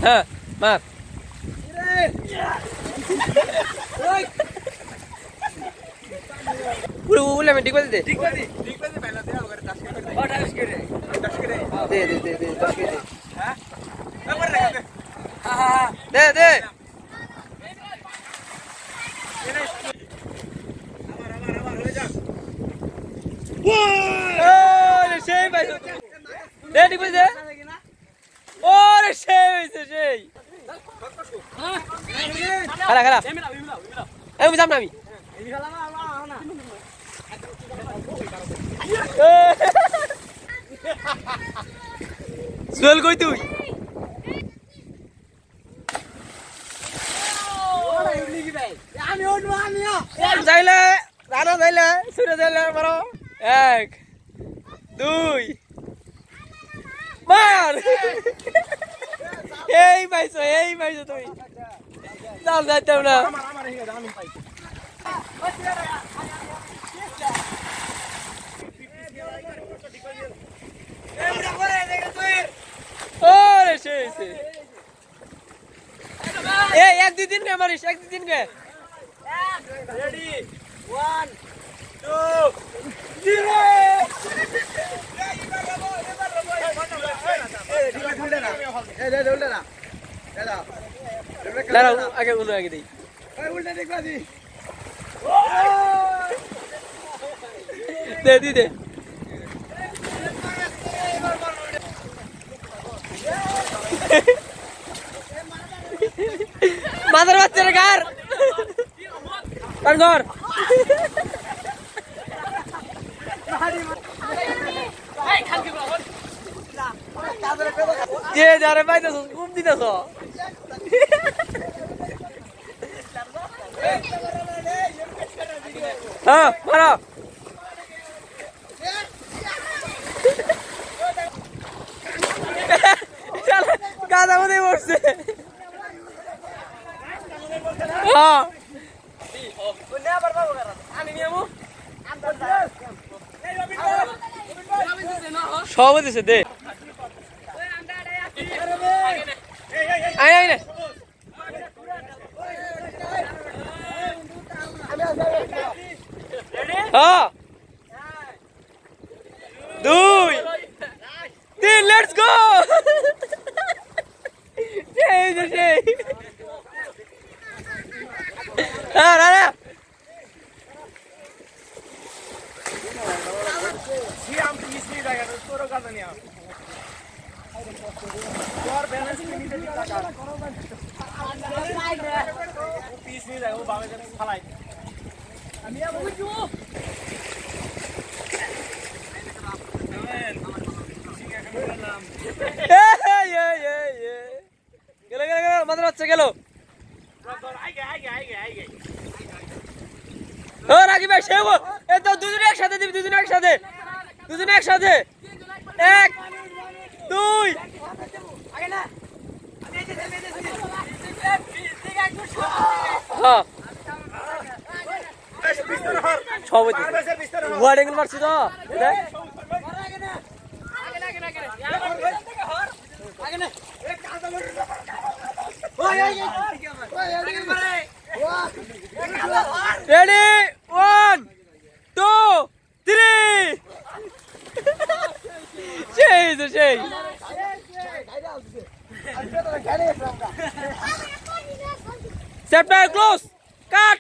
হ্যাঁ মার পুরো উলে আমি ঠিক করে দে পহলা দে আবার 10 করে দে 10 করে দে দে 10 করে দে হ্যাঁ নাম্বার রেখে দে হ্যাঁ দে দে আমার হয়ে যা ওরে সেই ভাই দে ঠিক করে দে ওরে সেই খেলা খেলা এই বুঝাম না আমি সোহেল কই তুই যাইলে রানা যাইলে সুরে যাইলে মারো 1 2 মার এই পাইছো তুমি চাল যাইতাম না ওরে সেই এই 1 2 3 কে মারিস 1 2 3 কে রেডি 1 2 0 আগে উনো আগে দেই উল্টা দেখবা দি দে দি দে মাদার বাচ্চার ঘর ঘর যে যারে পাইতেছ ঘুম দিতেছ হ্যাঁ মারো গাদা মধ্যে বসছে হ্যাঁ সব দিছে দে আয় হ্যাঁ 2 3 লেটস গো সেই হ্যাঁ না মাত্র হচ্ছে গেল রাখি ভাই সে তো দুজনে একসাথে দিবি দুজনে একসাথে 1 2 হ্যাঁ সব ওয়ার্ডিং মারছি তো রেডি 1 2 3 সেই চ্যাপ্টার ক্লোজ কাট